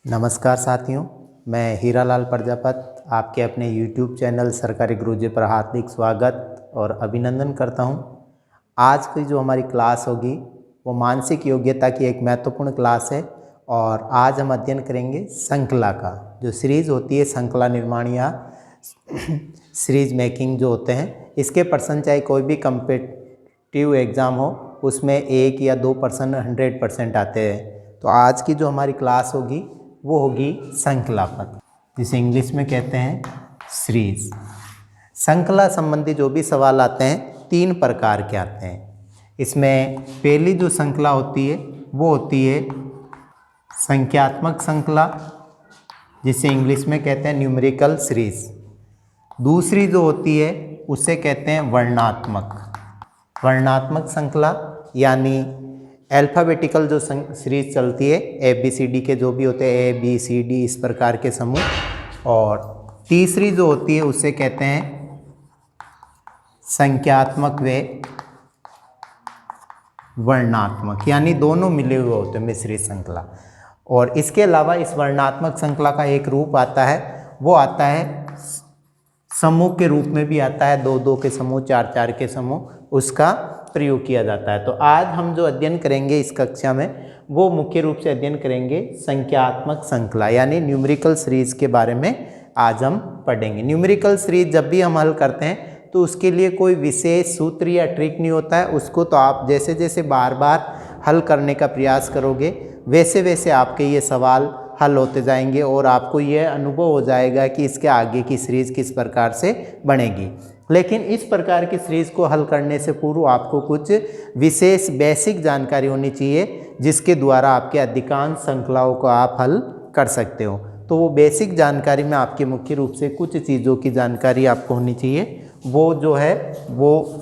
नमस्कार साथियों, मैं हीरालाल प्रजापत आपके अपने YouTube चैनल सरकारी गुरुजी पर हार्दिक स्वागत और अभिनंदन करता हूं। आज की जो हमारी क्लास होगी वो मानसिक योग्यता की एक महत्वपूर्ण क्लास है और आज हम अध्ययन करेंगे श्रृंखला का। जो सीरीज़ होती है श्रृंखला निर्माण या सीरीज मेकिंग जो होते हैं, इसके पर्सन चाहे कोई भी कम्पिटिटिव एग्ज़ाम हो उसमें 1 या 2% 100% आते हैं। तो आज की जो हमारी क्लास होगी वो होगी श्रृंखला पर, जिसे इंग्लिश में कहते हैं सीरीज। श्रृंखला संबंधी जो भी सवाल आते हैं 3 प्रकार के आते हैं। इसमें पहली जो श्रृंखला होती है वो होती है संख्यात्मक श्रृंखला, जिसे इंग्लिश में कहते हैं न्यूमेरिकल सीरीज। दूसरी जो होती है उसे कहते हैं वर्णात्मक श्रृंखला, यानी अल्फ़ाबेटिकल जो सीरीज चलती है, ABCD के जो भी होते हैं ABCD इस प्रकार के समूह। और तीसरी जो होती है उसे कहते हैं संख्यात्मक व वर्णात्मक, यानी दोनों मिले हुए होते हैं मिश्रित श्रृंखला। और इसके अलावा इस वर्णात्मक श्रृंखला का एक रूप आता है, वो आता है समूह के रूप में भी आता है, 2-2 के समूह, 4-4 के समूह, उसका प्रयोग किया जाता है। तो आज हम जो अध्ययन करेंगे इस कक्षा में वो मुख्य रूप से अध्ययन करेंगे संख्यात्मक श्रृंखला यानी न्यूमेरिकल सीरीज के बारे में आज हम पढ़ेंगे। न्यूमेरिकल सीरीज जब भी हम हल करते हैं तो उसके लिए कोई विशेष सूत्र या ट्रिक नहीं होता है। उसको तो आप जैसे जैसे बार बार हल करने का प्रयास करोगे वैसे वैसे आपके ये सवाल हल होते जाएंगे और आपको ये अनुभव हो जाएगा कि इसके आगे की सीरीज़ किस प्रकार से बनेगी। लेकिन इस प्रकार की सीरीज़ को हल करने से पूर्व आपको कुछ विशेष बेसिक जानकारी होनी चाहिए, जिसके द्वारा आपके अधिकांश श्रृंखलाओं को आप हल कर सकते हो। तो वो बेसिक जानकारी में आपके मुख्य रूप से कुछ चीज़ों की जानकारी आपको होनी चाहिए, वो जो है वो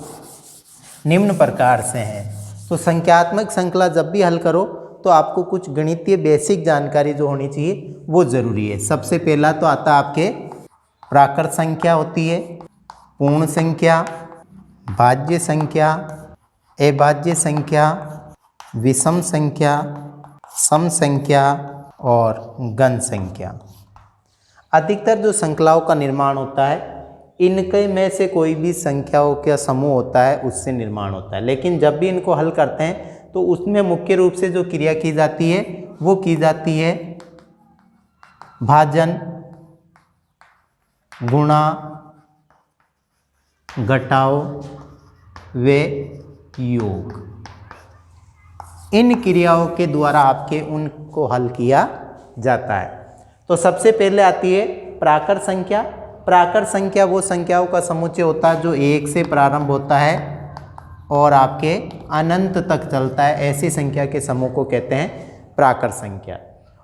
निम्न प्रकार से है। तो संख्यात्मक श्रृंखला जब भी हल करो तो आपको कुछ गणितीय बेसिक जानकारी जो होनी चाहिए वो ज़रूरी है। सबसे पहला तो आता है आपके प्राकृत संख्या होती है, पूर्ण संख्या, भाज्य संख्या, अभाज्य संख्या, विषम संख्या, सम संख्या और घन संख्या। अधिकतर जो श्रृंखलाओं का निर्माण होता है इनके में से कोई भी संख्याओं का समूह होता है उससे निर्माण होता है। लेकिन जब भी इनको हल करते हैं तो उसमें मुख्य रूप से जो क्रिया की जाती है वो की जाती है भाजन, गुणा, घटाओ व योग। इन क्रियाओं के द्वारा आपके उनको हल किया जाता है। तो सबसे पहले आती है प्राकृत संख्या। प्राकृत संख्या वो संख्याओं का समुच्चय होता है जो 1 से प्रारंभ होता है और आपके अनंत तक चलता है। ऐसी संख्या के समूह को कहते हैं प्राकृत संख्या।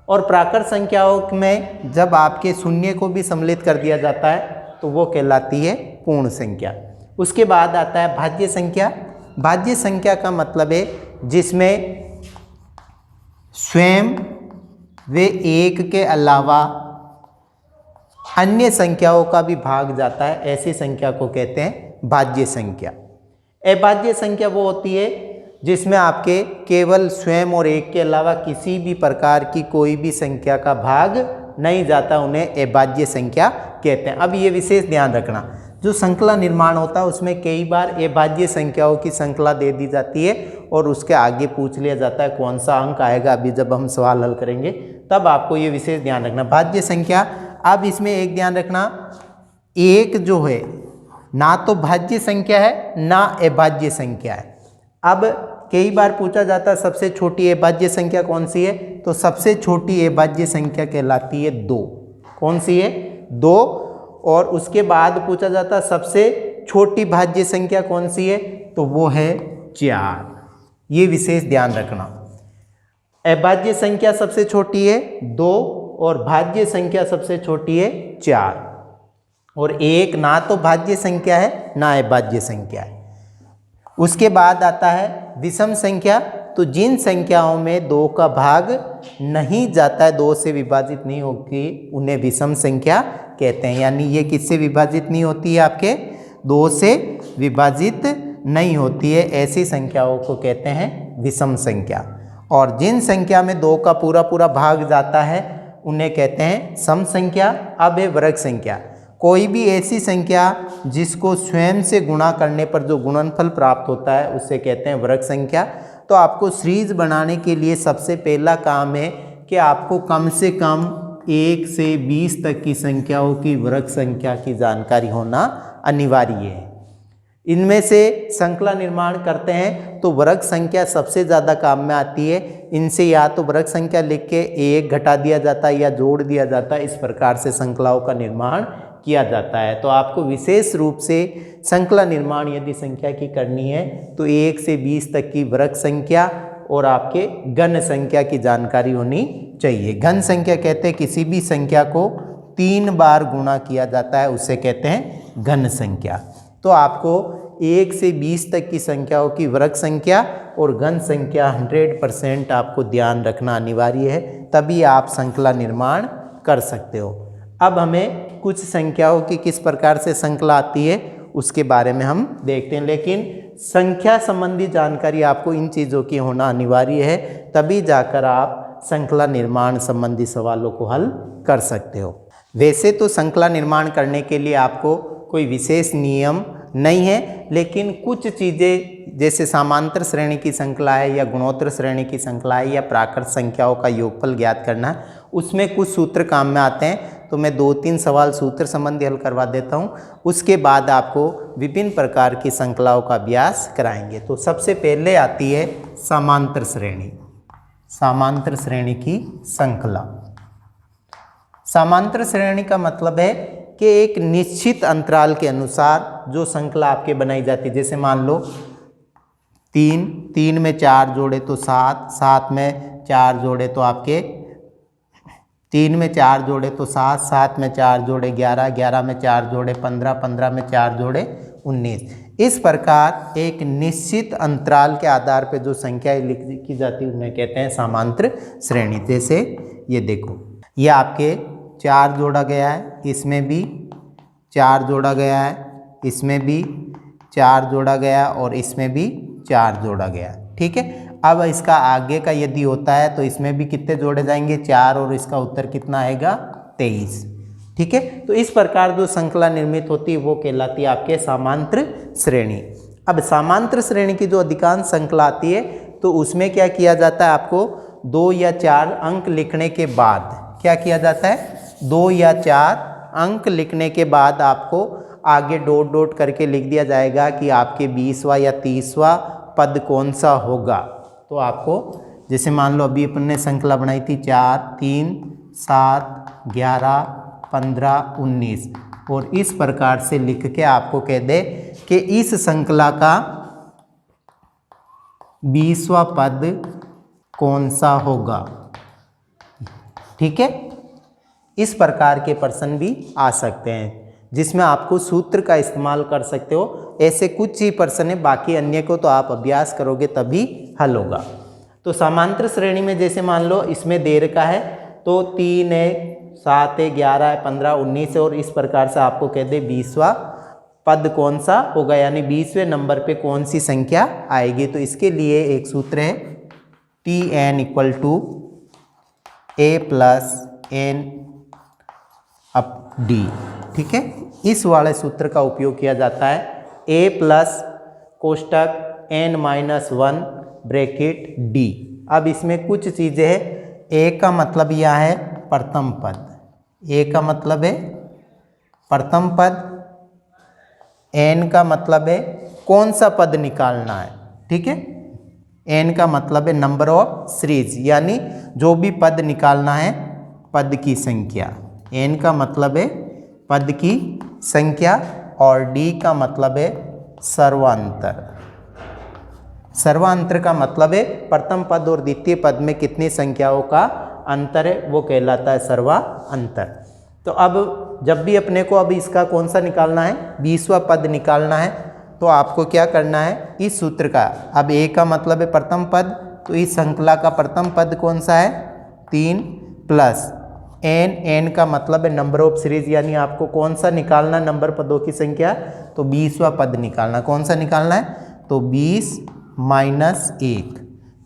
और प्राकृत संख्याओं में जब आपके शून्य को भी सम्मिलित कर दिया जाता है तो वो कहलाती है पूर्ण संख्या। उसके बाद आता है भाज्य संख्या। भाज्य संख्या का मतलब है जिसमें स्वयं व 1 के अलावा अन्य संख्याओं का भी भाग जाता है, ऐसी संख्या को कहते हैं भाज्य संख्या। अभाज्य संख्या वो होती है जिसमें आपके केवल स्वयं और 1 के अलावा किसी भी प्रकार की कोई भी संख्या का भाग नहीं जाता, उन्हें अभाज्य संख्या कहते हैं। अब ये विशेष ध्यान रखना, जो श्रृंखला निर्माण होता है उसमें कई बार अभाज्य संख्याओं की श्रृंखला दे दी जाती है और उसके आगे पूछ लिया जाता है कौन सा अंक आएगा। अभी जब हम सवाल हल करेंगे तब आपको ये विशेष ध्यान रखना। भाज्य संख्या, अब इसमें एक ध्यान रखना, 1 जो है ना तो भाज्य संख्या है ना अभाज्य संख्या है। अब कई बार पूछा जाता है सबसे छोटी अभाज्य संख्या कौन सी है, तो सबसे छोटी अभाज्य संख्या कहलाती है 2। कौन सी है? 2। और उसके बाद पूछा जाता है सबसे छोटी भाज्य संख्या कौन सी है, तो वो है 4। ये विशेष ध्यान रखना, अभाज्य संख्या सबसे छोटी है 2 और भाज्य संख्या सबसे छोटी है 4। और 1 ना तो भाज्य संख्या है ना अभाज्य संख्या है। उसके बाद आता है विषम संख्या। तो जिन संख्याओं में 2 का भाग नहीं जाता है, 2 से विभाजित नहीं होती, उन्हें विषम संख्या कहते हैं। यानी ये किससे विभाजित नहीं होती है, आपके 2 से विभाजित नहीं होती है, ऐसी संख्याओं को कहते हैं विषम संख्या। और जिन संख्या में 2 का पूरा पूरा भाग जाता है उन्हें कहते हैं सम संख्या। अब है वर्ग संख्या। कोई भी ऐसी संख्या जिसको स्वयं से गुणा करने पर जो गुणनफल प्राप्त होता है उसे कहते हैं वर्ग संख्या। तो आपको सीरीज बनाने के लिए सबसे पहला काम है कि आपको कम से कम 1 से 20 तक की संख्याओं की वर्ग संख्या की जानकारी होना अनिवार्य है। इनमें से संख्या निर्माण करते हैं तो वर्ग संख्या सबसे ज़्यादा काम में आती है। इनसे या तो वर्ग संख्या लिख के 1 घटा दिया जाता है या जोड़ दिया जाता है, इस प्रकार से संख्याओं का निर्माण किया जाता है। तो आपको विशेष रूप से संख्या निर्माण यदि संख्या की करनी है तो 1 से 20 तक की वर्ग संख्या और आपके घन संख्या की जानकारी होनी चाहिए। घन संख्या कहते हैं किसी भी संख्या को 3 बार गुणा किया जाता है, उसे कहते हैं घन संख्या। तो आपको 1 से 20 तक की संख्याओं की वर्ग संख्या और घन संख्या 100% आपको ध्यान रखना अनिवार्य है, तभी आप संख्या निर्माण कर सकते हो। अब हमें कुछ संख्याओं की किस प्रकार से संख्या आती है उसके बारे में हम देखते हैं, लेकिन संख्या संबंधी जानकारी आपको इन चीज़ों की होना अनिवार्य है, तभी जाकर आप संख्या निर्माण संबंधी सवालों को हल कर सकते हो। वैसे तो संख्या निर्माण करने के लिए आपको कोई विशेष नियम नहीं है, लेकिन कुछ चीज़ें जैसे समांतर श्रेणी की संख्या है या गुणोत्तर श्रेणी की संख्या है या प्राकृत संख्याओं का योगफल ज्ञात करना है, उसमें कुछ सूत्र काम में आते हैं। तो मैं 2-3 सवाल सूत्र संबंधी हल करवा देता हूँ, उसके बाद आपको विभिन्न प्रकार की संख्याओं का अभ्यास कराएंगे। तो सबसे पहले आती है समांतर श्रेणी। समांतर श्रेणी की संख्या। समांतर श्रेणी का मतलब है कि एक निश्चित अंतराल के अनुसार जो संख्या आपके बनाई जाती है। जैसे मान लो 3 में 4 जोड़े तो 7, 7 में 4 जोड़े तो आपके 3 में 4 जोड़े तो 7, 7 में 4 जोड़े 11, 11 में 4 जोड़े 15, 15 में 4 जोड़े 19। इस प्रकार एक निश्चित अंतराल के आधार पर जो संख्याएं लिखी जाती है उन्हें कहते हैं समांतर श्रेणी। जैसे ये देखो, ये आपके 4 जोड़ा गया है, इसमें भी 4 जोड़ा गया है, इसमें भी 4 जोड़ा गया और इसमें भी 4 जोड़ा गया। ठीक है, अब इसका आगे का यदि होता है तो इसमें भी कितने जोड़े जाएंगे? 4, और इसका उत्तर कितना आएगा? 23। ठीक है, तो इस प्रकार जो संख्या निर्मित होती है वो कहलाती है आपके समांतर श्रेणी। अब समांतर श्रेणी की जो अधिकांश संख्या आती है तो उसमें क्या किया जाता है, आपको 2 या 4 अंक लिखने के बाद क्या किया जाता है? 2 या 4 अंक लिखने के बाद आपको आगे डॉट डॉट करके लिख दिया जाएगा कि आपके 20वां या 30वां पद कौन सा होगा। तो आपको जैसे मान लो अभी अपन ने संख्या बनाई थी 4, 3, 7, 11, 15, 19, और इस प्रकार से लिख के आपको कह दे कि इस संख्या का 20वां पद कौन सा होगा। ठीक है, इस प्रकार के प्रश्न भी आ सकते हैं जिसमें आपको सूत्र का इस्तेमाल कर सकते हो। ऐसे कुछ ही प्रश्न है, बाकी अन्य को तो आप अभ्यास करोगे तभी हल होगा। तो समांतर श्रेणी में जैसे मान लो इसमें देर का है तो 3 है, 7 है, 11 है, 15, 19 है, और इस प्रकार से आपको कह दे 20वां पद कौन सा होगा, यानी 20वें नंबर पे कौन सी संख्या आएगी। तो इसके लिए एक सूत्र है Tn = a + n up d। ठीक है, इस वाले सूत्र का उपयोग किया जाता है। a + कोष्टक n-1 bracket d। अब इसमें कुछ चीज़ें हैं। a का मतलब यह है प्रथम पद, a का मतलब है प्रथम पद, n का मतलब है कौन सा पद निकालना है। ठीक है, n का मतलब है नंबर ऑफ सीरीज, यानी जो भी पद निकालना है पद की संख्या। n का मतलब है पद की संख्या और d का मतलब है सर्वांतर। सर्वांतर का मतलब है प्रथम पद और द्वितीय पद में कितनी संख्याओं का अंतर है, वो कहलाता है सर्वांतर। तो अब जब भी अपने को अब इसका कौन सा निकालना है, 20वां पद निकालना है, तो आपको क्या करना है, इस सूत्र का, अब a का मतलब है प्रथम पद, तो इस श्रृंखला का प्रथम पद कौन सा है? 3 प्लस n का मतलब है नंबर ऑफ सीरीज, यानी आपको कौन सा निकालना नंबर पदों की संख्या, तो 20वां पद निकालना। कौन सा निकालना है? तो 20 माइनस 1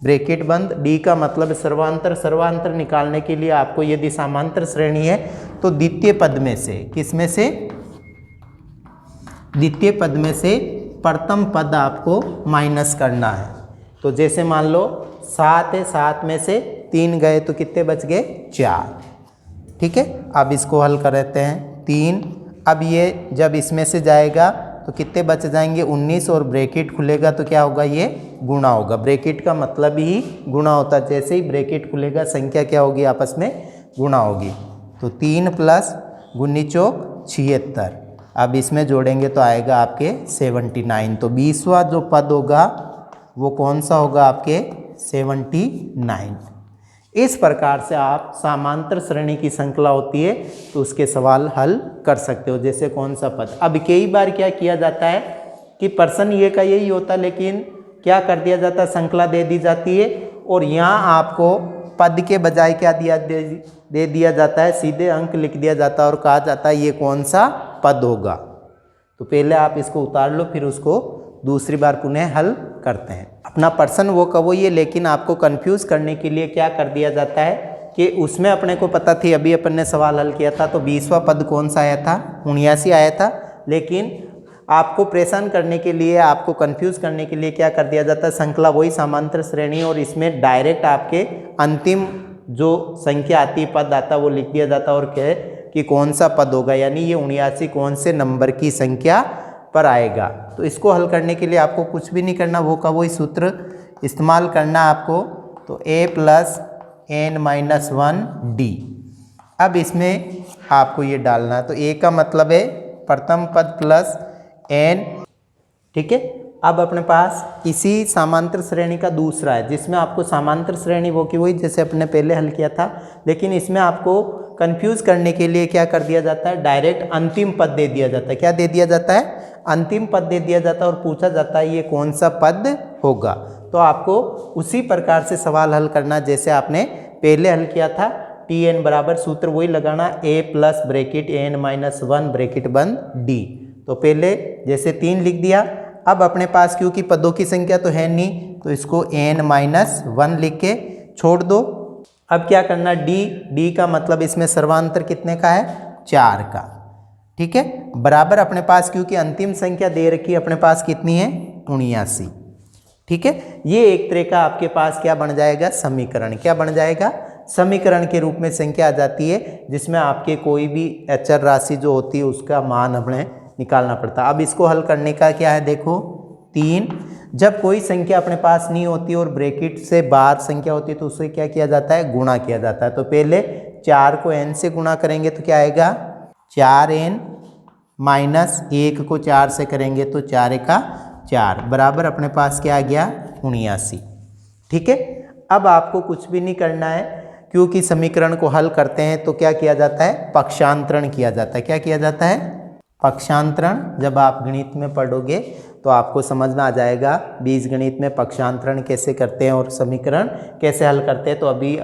ब्रैकेट बंद। डी का मतलब सर्वांतर, सर्वांतर निकालने के लिए आपको यदि समांतर श्रेणी है तो द्वितीय पद में से, किस में से, द्वितीय पद में से प्रथम पद आपको माइनस करना है। तो जैसे मान लो 7 है, 7 में से 3 गए तो कितने बच गए, 4। ठीक है, अब इसको हल कर लेते हैं। 3, अब ये जब इसमें से जाएगा तो कितने बच जाएंगे, 19, और ब्रैकेट खुलेगा तो क्या होगा, ये गुणा होगा। ब्रैकेट का मतलब ही गुणा होता है, जैसे ही ब्रैकेट खुलेगा संख्या क्या होगी, आपस में गुणा होगी। तो 3 प्लस 19 चौक 76, अब इसमें जोड़ेंगे तो आएगा आपके 79। तो 20वां जो पद होगा वो कौन सा होगा, आपके 79। इस प्रकार से आप समांतर श्रेणी की श्रृंखला होती है तो उसके सवाल हल कर सकते हो। जैसे कौन सा पद, अब कई बार क्या किया जाता है कि प्रश्न ये का यही होता है, लेकिन क्या कर दिया जाता है, श्रृंखला दे दी जाती है और यहाँ आपको पद के बजाय क्या दे दिया जाता है, सीधे अंक लिख दिया जाता है और कहा जाता है ये कौन सा पद होगा। तो पहले आप इसको उतार लो, फिर उसको दूसरी बार पुनः हल करते हैं। अपना प्रश्न वो का वो ये, लेकिन आपको कंफ्यूज करने के लिए क्या कर दिया जाता है कि उसमें अपने को पता थी, अभी अपन ने सवाल हल किया था तो 20वां पद कौन सा आया था, 79 आया था। लेकिन आपको परेशान करने के लिए, आपको कंफ्यूज करने के लिए क्या कर दिया जाता है, श्रृंखला वही समांतर श्रेणी और इसमें डायरेक्ट आपके अंतिम जो संख्या आती है, पद आता है, वो लिख दिया जाता है और कहे कि कौन सा पद होगा, यानी ये 79 कौन से नंबर की संख्या पर आएगा। तो इसको हल करने के लिए आपको कुछ भी नहीं करना, वो का वही सूत्र इस्तेमाल करना आपको। तो a plus n minus 1 d। अब इसमें आपको ये डालना है, तो a का मतलब है प्रथम पद प्लस n। ठीक है, अब अपने पास इसी समांतर श्रेणी का दूसरा है जिसमें आपको समांतर श्रेणी वो की वही जैसे अपने पहले हल किया था, लेकिन इसमें आपको कंफ्यूज करने के लिए क्या कर दिया जाता है, डायरेक्ट अंतिम पद दे दिया जाता है। क्या दे दिया जाता है, अंतिम पद दे दिया जाता है और पूछा जाता है ये कौन सा पद होगा। तो आपको उसी प्रकार से सवाल हल करना जैसे आपने पहले हल किया था। Tn बराबर सूत्र वही लगाना, a plus bracket n minus 1 bracket बंद d। तो पहले जैसे 3 लिख दिया। अब अपने पास क्योंकि पदों की संख्या तो है नहीं, तो इसको n माइनस 1 लिख के छोड़ दो। अब क्या करना, d का मतलब इसमें सर्वांतर कितने का है, 4 का। ठीक है, बराबर अपने पास क्योंकि अंतिम संख्या दे रखी है अपने पास कितनी है, 79। ठीक है, ये एक तरह का आपके पास क्या बन जाएगा, समीकरण। क्या बन जाएगा, समीकरण के रूप में संख्या आ जाती है जिसमें आपके कोई भी अचर राशि जो होती है उसका मान हमें निकालना पड़ता है। अब इसको हल करने का क्या है, देखो 3, जब कोई संख्या अपने पास नहीं होती और ब्रैकेट से बाहर संख्या होती है तो उससे क्या किया जाता है, गुणा किया जाता है। तो पहले 4 को n से गुणा करेंगे तो क्या आएगा, 4n माइनस 1 को 4 से करेंगे तो 4 का 4 बराबर अपने पास क्या आ गया, 79। ठीक है, अब आपको कुछ भी नहीं करना है क्योंकि समीकरण को हल करते हैं तो क्या किया जाता है, पक्षांतरण किया जाता है। क्या किया जाता है, पक्षांतरण। जब आप गणित में पढ़ोगे तो आपको समझ में आ जाएगा बीजगणित में पक्षांतरण कैसे करते हैं और समीकरण कैसे हल करते हैं। तो अभी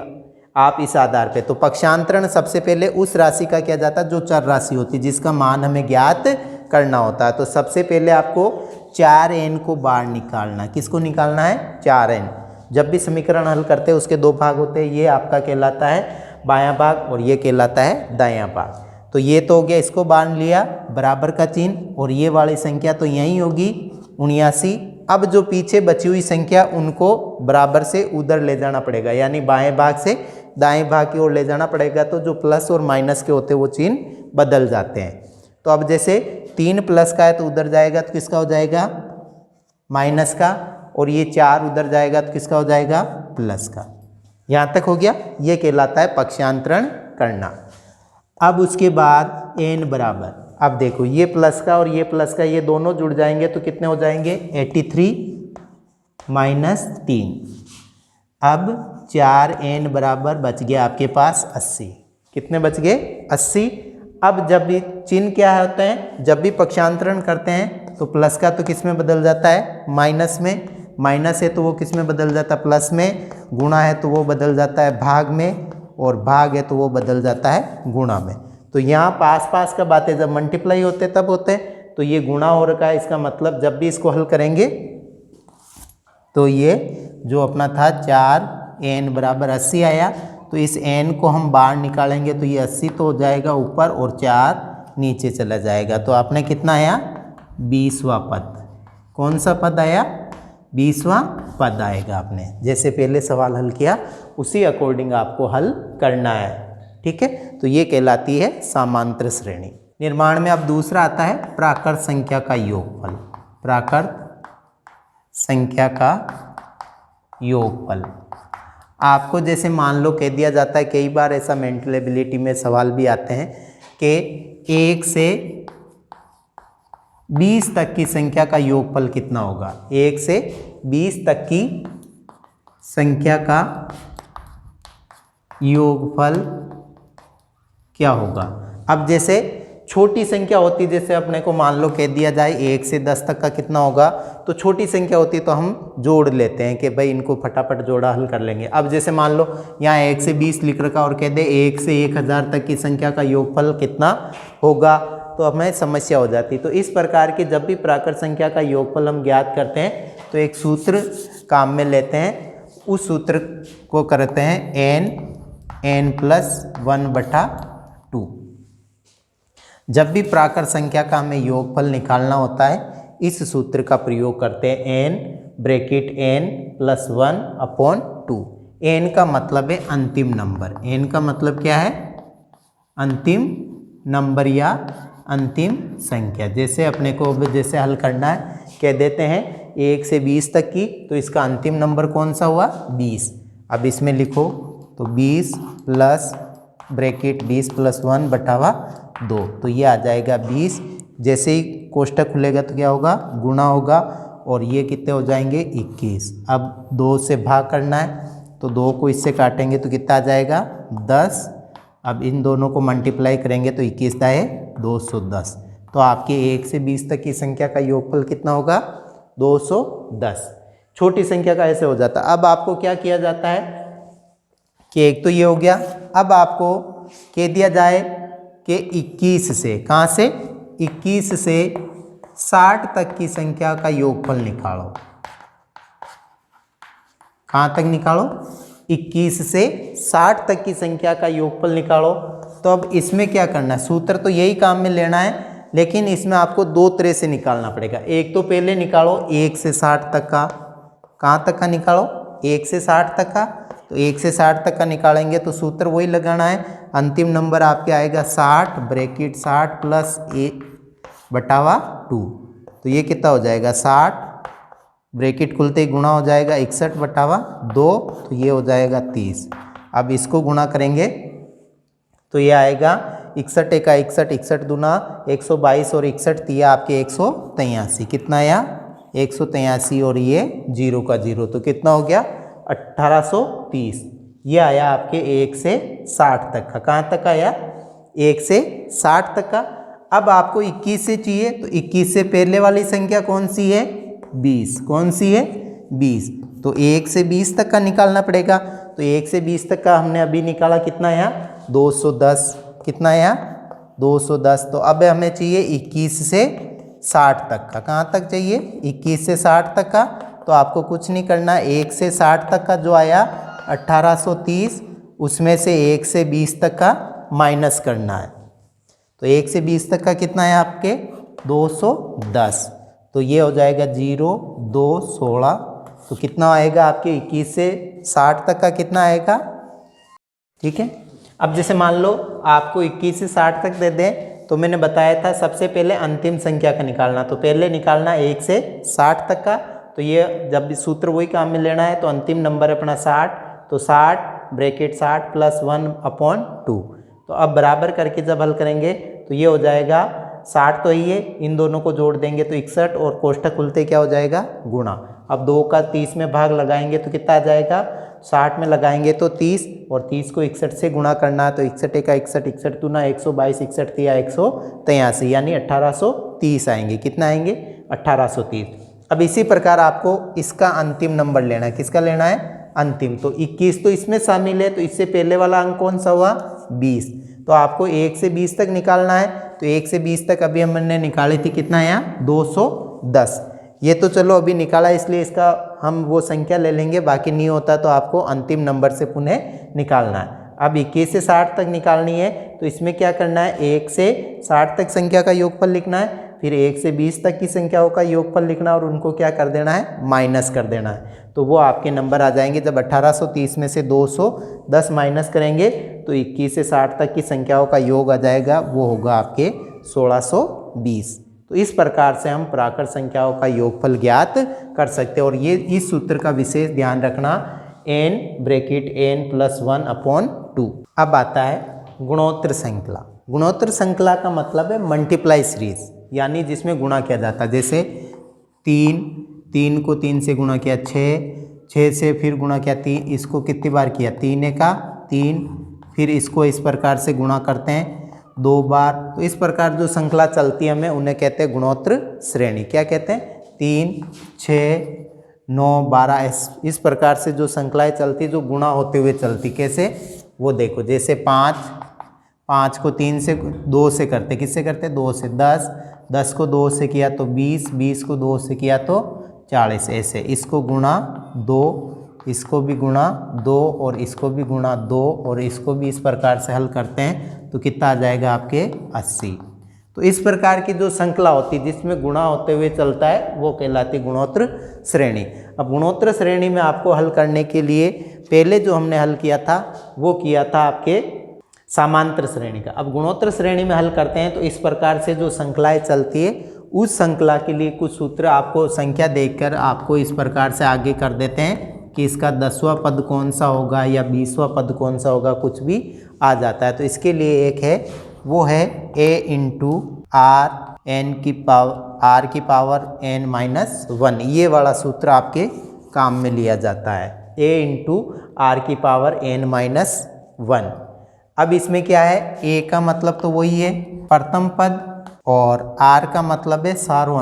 आप इस आधार पे, तो पक्षांतरण सबसे पहले उस राशि का किया जाता है जो चर राशि होती है जिसका मान हमें ज्ञात करना होता है। तो सबसे पहले आपको 4n को बाहर निकालना। किसको निकालना है, 4n। जब भी समीकरण हल करते हैं उसके 2 भाग होते हैं, ये आपका कहलाता है बायां भाग और ये कहलाता है दायां भाग। तो ये तो हो गया, इसको बांध लिया बराबर का चिन्ह, और ये वाली संख्या तो यही होगी 79। अब जो पीछे बची हुई संख्या उनको बराबर से उधर ले जाना पड़ेगा, यानी बाएं भाग से दाएं भाग की ओर ले जाना पड़ेगा। तो जो प्लस और माइनस के होते हैं वो चिन्ह बदल जाते हैं। तो अब जैसे 3 प्लस का है तो उधर जाएगा तो किसका हो जाएगा, माइनस का, और ये 4 उधर जाएगा तो किसका हो जाएगा, प्लस का। यहाँ तक हो गया, ये कहलाता है पक्षांतरण करना। अब उसके बाद n बराबर, अब देखो ये प्लस का और ये प्लस का ये दोनों जुड़ जाएंगे तो कितने हो जाएंगे, 83 माइनस 3। अब 4n बराबर बच गया आपके पास 80। कितने बच गए, 80। अब जब भी चिन्ह क्या होते हैं, जब भी पक्षांतरण करते हैं तो प्लस का तो किस में बदल जाता है, माइनस में। माइनस है तो वो किस में बदल जाता है, प्लस में। गुणा है तो वो बदल जाता है भाग में, और भाग है तो वो बदल जाता है गुणा में। तो यहाँ पास पास का बातें जब मल्टीप्लाई होते तब होते हैं। तो ये गुणा हो रखा है, इसका मतलब जब भी इसको हल करेंगे तो ये जो अपना था 4n बराबर 80 आया। तो इस n को हम बाहर निकालेंगे तो ये 80 तो हो जाएगा ऊपर और 4 नीचे चला जाएगा। तो आपने कितना आया 20वां पद। कौन सा पद आया 20वां पद आएगा। आपने जैसे पहले सवाल हल किया उसी अकॉर्डिंग आपको हल करना है। ठीक है, तो ये कहलाती है समांतर श्रेणी। निर्माण में अब दूसरा आता है प्राकृत संख्या का योगफल। प्राकृत संख्या का योगफल आपको जैसे मान लो कह दिया जाता है, कई बार ऐसा मेंटल एबिलिटी में सवाल भी आते हैं कि 1 से 20 तक की संख्या का योगफल कितना होगा। 1 से 20 तक की संख्या का योगफल क्या होगा। अब जैसे छोटी संख्या होती, जैसे अपने को मान लो कह दिया जाए 1 से 10 तक का कितना होगा, तो छोटी संख्या होती है तो हम जोड़ लेते हैं कि भाई इनको फटाफट जोड़ा हल कर लेंगे। अब जैसे मान लो यहाँ 1 से 20 लिख रखा और कह दे 1 से 1000 तक की संख्या का योगफल कितना होगा, तो हमें समस्या हो जाती। तो इस प्रकार की जब भी प्राकृत संख्या का योगफल हम ज्ञात करते हैं तो एक सूत्र काम में लेते हैं। उस सूत्र को करते हैं n+1/2। जब भी प्राकृत संख्या का हमें योगफल निकालना होता है इस सूत्र का प्रयोग करते हैं n+1/2। n का मतलब है अंतिम नंबर। n का मतलब क्या है अंतिम नंबर या अंतिम संख्या। जैसे अपने को जैसे हल करना है कह देते हैं 1 से 20 तक की, तो इसका अंतिम नंबर कौन सा हुआ 20। अब इसमें लिखो तो 20 + 1/2, तो ये आ जाएगा 20। जैसे ही कोष्टक खुलेगा तो क्या होगा गुणा होगा और ये कितने हो जाएंगे 21। अब 2 से भाग करना है तो 2 को इससे काटेंगे तो कितना आ जाएगा 10। अब इन दोनों को मल्टीप्लाई करेंगे तो 21 दाए 210। तो आपके 1 से 20 तक की संख्या का योगफल कितना होगा 210। छोटी संख्या का ऐसे हो जाता। अब आपको क्या किया जाता है कि एक तो ये हो गया। अब आपको कह दिया जाए कि 21 से कहाँ से 21 से 60 तक की संख्या का योगफल निकालो। कहाँ तक निकालो 21 से 60 तक की संख्या का योगफल निकालो। तो अब इसमें क्या करना है, सूत्र तो यही काम में लेना है, लेकिन इसमें आपको 2 तरह से निकालना पड़ेगा। एक तो पहले निकालो 1 से 60 तक का। कहाँ तक का निकालो 1 से 60 तक का। तो 1 से 60 तक का निकालेंगे तो सूत्र वही लगाना है। अंतिम नंबर आपके आएगा 60 ब्रैकेट 60 + 1/2। तो ये कितना हो जाएगा 60 ब्रैकेट खुलते ही गुणा हो जाएगा 61/2, तो ये हो जाएगा 30। अब इसको गुणा करेंगे तो ये आएगा 61 × 61, 61 दूना 122 और 61 तिया आपके 183। कितना आया 183 और ये 0 का 0, तो कितना हो गया 1830। ये आया आपके 1 से 60 तक का। कहाँ तक आया 1 से 60 तक का। अब आपको 21 से चाहिए तो 21 से पहले वाली संख्या कौन सी है 20। कौन सी है 20। तो 1 से 20 तक का निकालना पड़ेगा। तो 1 से 20 तक का हमने अभी निकाला, कितना आया 210। कितना आया 210। तो अब हमें चाहिए 21 से 60 तक का। कहाँ तक चाहिए 21 से 60 तक का। तो आपको कुछ नहीं करना, 1 से 60 तक का जो आया 1830, उसमें से 1 से 20 तक का माइनस करना है। तो 1 से 20 तक का कितना है आपके 210। तो ये हो जाएगा 0 2 16। तो कितना आएगा आपके 21 से 60 तक का कितना आएगा। ठीक है, अब जैसे मान लो आपको 21 से 60 तक दे दें तो मैंने बताया था सबसे पहले अंतिम संख्या का निकालना। तो पहले निकालना 1 से 60 तक का। तो ये जब भी सूत्र वही काम में लेना है तो अंतिम नंबर अपना 60, तो 60 ब्रैकेट 60 + 1/2। तो अब बराबर करके जब हल करेंगे तो ये हो जाएगा 60 तो ही है, इन दोनों को जोड़ देंगे तो 61 और कोष्ठक खुलते क्या हो जाएगा गुणा। अब 2 का 30 में भाग लगाएंगे तो कितना आ जाएगा 60 में लगाएंगे तो 30 और 30 को 61 से गुणा करना है। तो 61 × 61, 61 दूना 122, 61 तिया 183, यानी 1830 आएंगे। कितना आएंगे 1830। अब इसी प्रकार आपको इसका अंतिम नंबर लेना है। किसका लेना है अंतिम। तो 21 तो इसमें शामिल है, तो इससे पहले वाला अंक कौन सा हुआ 20। तो आपको 1 से 20 तक निकालना है। तो 1 से 20 तक अभी हमने निकाली थी, कितना आया 210। ये तो चलो अभी निकाला इसलिए इसका हम वो संख्या ले लेंगे, बाकी नहीं होता तो आपको अंतिम नंबर से पुनः निकालना है। अब 21 से 60 तक निकालनी है तो इसमें क्या करना है, 1 से 60 तक संख्या का योगफल लिखना है, फिर 1 से 20 तक की संख्याओं का योगफल लिखना है और उनको क्या कर देना है, माइनस कर देना है। तो वो आपके नंबर आ जाएंगे। जब 1830 में से 210 माइनस करेंगे तो 21 से 60 तक की संख्याओं का योग आ जाएगा, वो होगा आपके 1620। तो इस प्रकार से हम प्राकृत संख्याओं का योगफल ज्ञात कर सकते हैं। और ये इस सूत्र का विशेष ध्यान रखना, n ब्रैकेट n + 1/2। अब आता है गुणोत्तर श्रृंखला। गुणोत्तर श्रृंखला का मतलब है मल्टीप्लाई सीरीज, यानी जिसमें गुणा किया जाता है। जैसे 3 को 3 से गुणा किया, 6 से फिर गुणा किया, 3 इसको कितनी बार किया, 3 का 3, फिर इसको इस प्रकार से गुणा करते हैं 2 बार। तो इस प्रकार जो श्रृंखला चलती है हमें उन्हें कहते हैं गुणोत्तर श्रेणी। क्या कहते हैं, 3, 6, 9, 12 इस प्रकार से जो श्रृंखलाएं चलती, जो गुणा होते हुए चलती। कैसे, वो देखो, जैसे 5 को 3 से 2 से करते, किससे करते, 2 से। 10 को 2 से किया तो 20 को 2 से किया तो 40। ऐसे इसको गुणा 2, इसको भी गुणा 2 और इसको भी गुणा 2 और इसको भी इस प्रकार से हल करते हैं तो कितना आ जाएगा आपके 80। तो इस प्रकार की जो श्रृंखला होती है जिसमें गुणा होते हुए चलता है वो कहलाती है गुणोत्तर श्रेणी। अब गुणोत्तर श्रेणी में आपको हल करने के लिए पहले जो हमने हल किया था वो किया था आपके समांतर श्रेणी का। अब गुणोत्तर श्रेणी में हल करते हैं तो इस प्रकार से जो श्रृंखलाएं चलती है उस श्रृंखला के लिए कुछ सूत्र आपको संख्या देखकर आपको इस प्रकार से आगे कर देते हैं कि इसका 10वां पद कौन सा होगा या 20वां पद कौन सा होगा, कुछ भी आ जाता है। तो इसके लिए एक है, वो है a × r की पावर n-1। ये वाला सूत्र आपके काम में लिया जाता है, a × r की पावर n-1। अब इसमें क्या है, a का मतलब तो वही है प्रथम पद और r का मतलब है सारों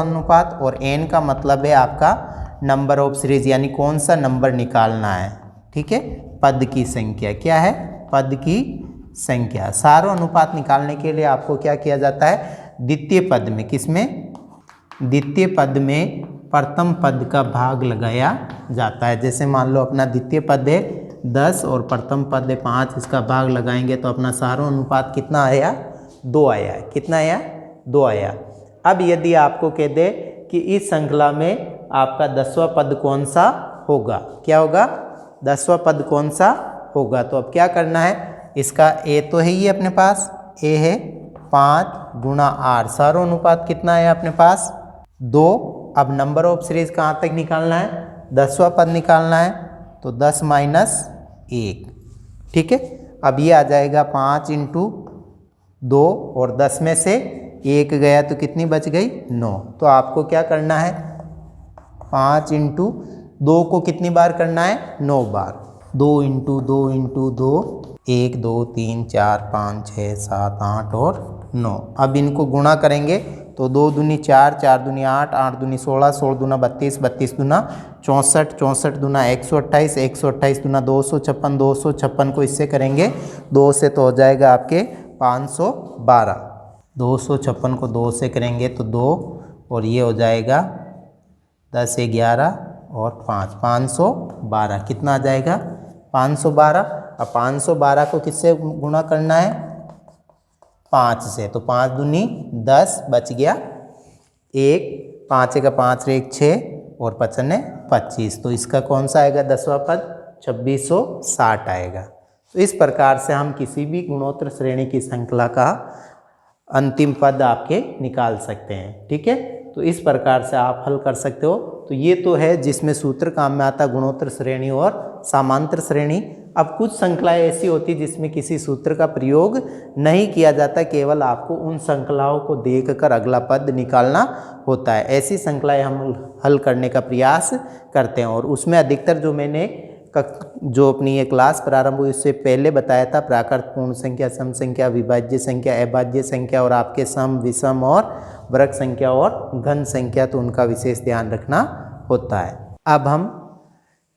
अनुपात और n का मतलब है आपका नंबर ऑफ सीरीज, यानी कौन सा नंबर निकालना है। ठीक है, पद की संख्या। क्या है, पद की संख्या। सारों अनुपात निकालने के लिए आपको क्या किया जाता है, द्वितीय पद में, किसमें, द्वितीय पद में प्रथम पद का भाग लगाया जाता है। जैसे मान लो अपना द्वितीय पद है 10 और प्रथम पद है 5, इसका भाग लगाएंगे तो अपना सारों अनुपात कितना आया, 2 आया। कितना आया, 2 आया। अब यदि आपको कह दे कि इस श्रृंखला में आपका 10वां पद कौन सा होगा, क्या होगा, 10वां पद कौन सा होगा, तो अब क्या करना है, इसका a तो है ही अपने पास, a है 5 × r, सारों अनुपात कितना है अपने पास, 2। अब नंबर ऑफ सीरीज कहाँ तक निकालना है, 10वां पद निकालना है, तो 10 - 1। ठीक है, अब ये आ जाएगा 5 × 2 और 10 में से 1 गया तो कितनी बच गई, 9। तो आपको क्या करना है, 5 × 2 को कितनी बार करना है, 9 बार। 2 × 2 × 2 1 2 3 4 5 6 7 8 और 9। अब इनको गुणा करेंगे तो 2 दूनी 4, 4 दूनी 8, 8 दूनी 16, 16 दूना 32, 32 दूना 64, 64 दूना 128, 128 दूना 256, 256 को इससे करेंगे 2 से तो हो जाएगा आपके 512। 256 को 2 से करेंगे तो 2 और ये हो जाएगा 10, 11 और 5, 512। कितना आ जाएगा, 512। अब 512 को किससे गुणा करना है, 5 से, तो 5 दूनी 10, बच गया 1, 5 का 5 1 6 और 5 25। तो इसका कौन सा आएगा 10वां पद, 2660 आएगा। तो इस प्रकार से हम किसी भी गुणोत्तर श्रेणी की श्रृंखला का अंतिम पद आपके निकाल सकते हैं। ठीक है, तो इस प्रकार से आप हल कर सकते हो। तो ये तो है जिसमें सूत्र काम में आता है, गुणोत्तर श्रेणी और समांतर श्रेणी। अब कुछ श्रृंखलाएं ऐसी होती जिसमें किसी सूत्र का प्रयोग नहीं किया जाता, केवल आपको उन श्रृंखलाओं को देखकर अगला पद निकालना होता है। ऐसी श्रृंखलाएं हम हल करने का प्रयास करते हैं और उसमें अधिकतर जो मैंने जो अपनी ये क्लास प्रारंभ हुई उससे पहले बताया था, प्राकृत पूर्ण संख्या, सम संख्या, विभाज्य संख्या, अभाज्य संख्या और आपके सम, विषम और वर्ग संख्या और घन संख्या, तो उनका विशेष ध्यान रखना होता है। अब हम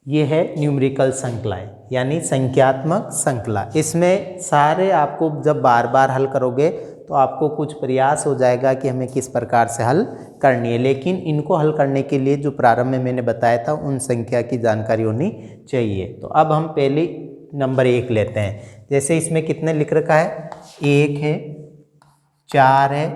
ये है न्यूमेरिकल श्रृंखलाएं, यानी संख्यात्मक श्रृंखला। इसमें सारे आपको जब बार बार हल करोगे तो आपको कुछ प्रयास हो जाएगा कि हमें किस प्रकार से हल करनी है। लेकिन इनको हल करने के लिए जो प्रारंभ में मैंने बताया था उन संख्या की जानकारी होनी चाहिए। तो अब हम पहले नंबर 1 लेते हैं। जैसे इसमें कितने लिख रखा है, 1 है, 4 है,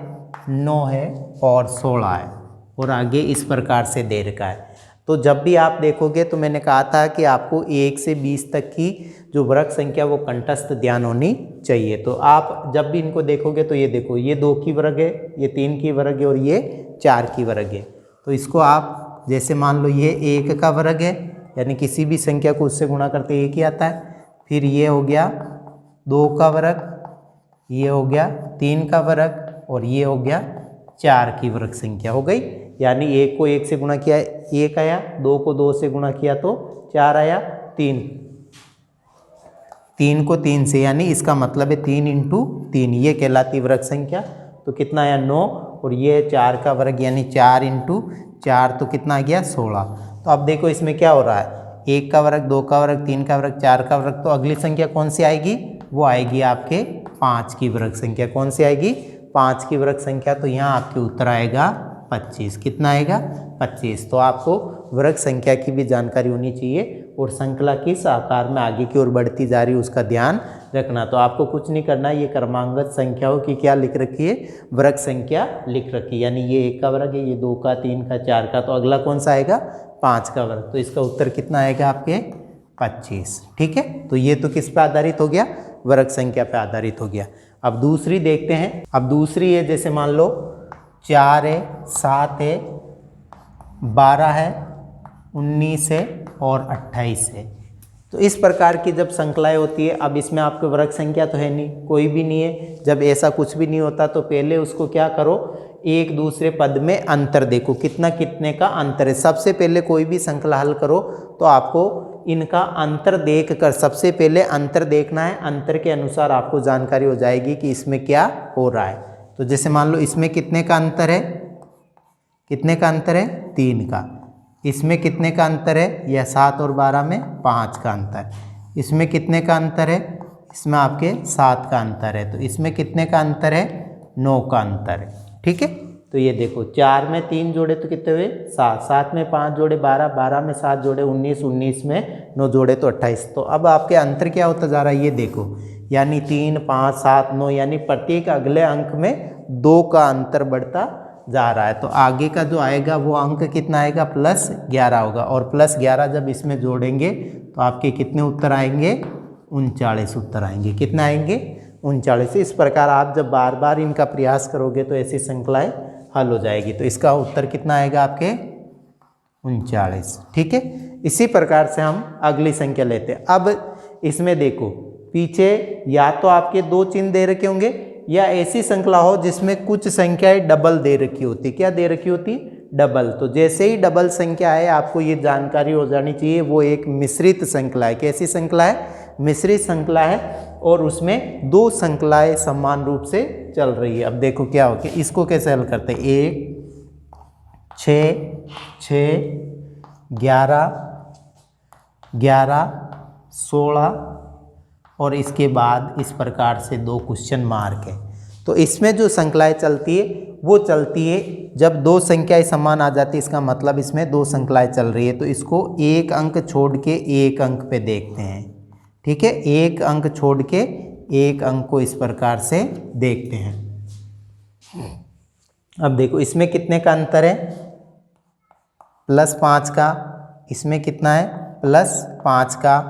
9 है और 16 है और आगे इस प्रकार से दे रखा है। तो जब भी आप देखोगे तो मैंने कहा था कि आपको 1 से 20 तक की जो वर्ग संख्या वो कंठस्थ ध्यान होनी चाहिए। तो आप जब भी इनको देखोगे तो ये देखो, ये 2 की वर्ग है, ये 3 की वर्ग है और ये 4 की वर्ग है। तो इसको आप जैसे मान लो ये 1 का वर्ग है, यानी किसी भी संख्या को उससे गुणा करते 1 ही आता है। फिर ये हो गया 2 का वर्ग, ये हो गया 3 का वर्ग और ये हो गया 4 की वर्ग संख्या हो गई। यानी 1 को 1 से गुणा किया 1 आया, 2 को 2 से गुणा किया तो 4 आया, 3 को 3 से, यानी इसका मतलब है 3 × 3, ये कहलाती वर्ग संख्या। तो कितना आया 9 और ये 4 का वर्ग यानी 4 × 4 तो कितना आ गया 16। तो अब देखो इसमें क्या हो रहा है, 1 का वर्ग, 2 का वर्ग, 3 का वर्ग, 4 का वर्ग। तो अगली संख्या कौन सी आएगी, वो आएगी आपके 5 की वर्ग संख्या। कौन सी आएगी, 5 की वर्ग संख्या। तो यहाँ आपके उत्तर आएगा 25। कितना आएगा 25। तो आपको वर्ग संख्या की भी जानकारी होनी चाहिए और श्रृंखला किस आकार में आगे की ओर बढ़ती जा रही है उसका ध्यान रखना। तो आपको कुछ नहीं करना, ये क्रमांगत संख्याओं की क्या लिख रखी है, वर्ग संख्या लिख रखी है। यानी ये 1 का वर्ग है, ये 2 का, 3 का, 4 का, तो अगला कौन सा आएगा 5 का वर्ग। तो इसका उत्तर कितना आएगा आपके 25। ठीक है, तो ये तो किस पे आधारित हो गया, वर्ग संख्या पे आधारित हो गया। अब दूसरी देखते हैं। अब दूसरी है, जैसे मान लो 4 है, 7 है, 12 है, 19 है और 28 है। तो इस प्रकार की जब संख्याएं होती है, अब इसमें आपके वर्ग संख्या तो है नहीं, कोई भी नहीं है। जब ऐसा कुछ भी नहीं होता तो पहले उसको क्या करो, एक दूसरे पद में अंतर देखो, कितना कितने का अंतर है। सबसे पहले कोई भी संख्या हल करो तो आपको इनका अंतर देख कर, सबसे पहले अंतर देखना है। अंतर के अनुसार आपको जानकारी हो जाएगी कि इसमें क्या हो रहा है। तो जैसे मान लो इसमें कितने का अंतर है, कितने का अंतर है 3 का। इसमें कितने का अंतर है, यह 7 और 12 में 5 का अंतर। इसमें कितने का अंतर है, इसमें आपके 7 का अंतर है। तो इसमें कितने का अंतर है, 9 का अंतर है। ठीक है, तो ये देखो 4 में 3 जोड़े तो कितने हुए 7, 7 में 5 जोड़े 12, 12 में 7 जोड़े 19, 19 में 9 जोड़े तो 28। तो अब आपके अंतर क्या होता जा रहा है, ये देखो, यानी 3, 5, 7, 9, यानी प्रत्येक अगले अंक में 2 का अंतर बढ़ता जा रहा है। तो आगे का जो आएगा वो अंक कितना आएगा, +11 होगा। और +11 जब इसमें जोड़ेंगे तो आपके कितने उत्तर आएंगे, 39 उत्तर आएंगे। कितना आएंगे, 39। इस प्रकार आप जब बार बार इनका प्रयास करोगे तो ऐसी श्रृंखलाएं हल हो जाएगी। तो इसका उत्तर कितना आएगा आपके 39। ठीक है, इसी प्रकार से हम अगली संख्या लेते हैं। अब इसमें देखो पीछे या तो आपके 2 चिन्ह दे रखे होंगे या ऐसी श्रृंखला हो जिसमें कुछ संख्याएं डबल दे रखी होती। क्या दे रखी होती, डबल। तो जैसे ही डबल संख्या है आपको ये जानकारी हो जानी चाहिए वो एक मिश्रित श्रृंखला है। कैसी श्रृंखला है, मिश्रित श्रृंखला है और उसमें 2 श्रृंखलाएं समान रूप से चल रही है। अब देखो क्या हो गया, इसको कैसे हल करते हैं, 1, 6, 6, 11, 11, 16 और इसके बाद इस प्रकार से 2 क्वेश्चन मार्क है। तो इसमें जो श्रृंखलाएं चलती है वो चलती है जब 2 संख्याएं समान आ जाती है, इसका मतलब इसमें 2 श्रृंखलाएं चल रही है। तो इसको एक अंक छोड़ के एक अंक पे देखते हैं। ठीक है, एक अंक छोड़ के एक अंक को इस प्रकार से देखते हैं। अब देखो इसमें कितने का अंतर है, +5 का। इसमें कितना है, +5 का।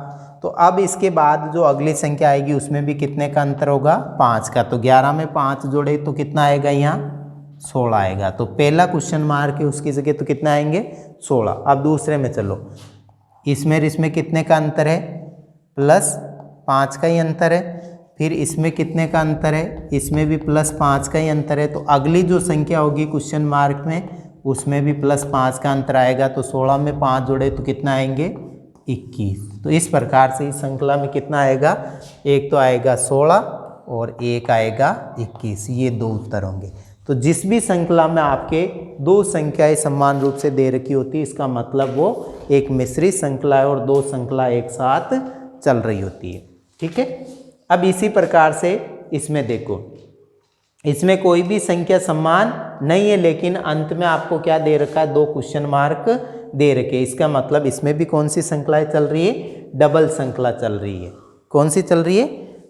तो अब इसके बाद जो अगली संख्या आएगी उसमें भी कितने का अंतर होगा, 5 का। तो 11 में 5 जोड़े तो कितना आएगा, यहाँ 16 आएगा। तो पहला क्वेश्चन मार्क है उसकी जगह तो कितना आएंगे 16। अब दूसरे में चलो, इसमें कितने का अंतर है, +5 का ही अंतर है। फिर इसमें कितने का अंतर है, इसमें भी +5 का ही अंतर है। तो अगली जो संख्या होगी क्वेश्चन मार्क में उसमें भी +5 का अंतर आएगा। तो 16 में 5 जोड़े तो कितना आएंगे, 21। तो इस प्रकार से इस श्रृंखला में कितना आएगा, एक तो आएगा 16 और एक आएगा 21। ये 2 उत्तर होंगे। तो जिस भी श्रृंखला में आपके 2 संख्याएं समान रूप से दे रखी होती है इसका मतलब वो एक मिश्रित श्रृंखला है और 2 श्रृंखला एक साथ चल रही होती है। ठीक है, अब इसी प्रकार से इसमें देखो इसमें कोई भी संख्या समान नहीं है, लेकिन अंत में आपको क्या दे रखा है, 2 क्वेश्चन मार्क दे रखे। इसका मतलब इसमें भी कौन सी श्रृंखला चल रही है, डबल श्रृंखला चल रही है। कौन सी चल रही है,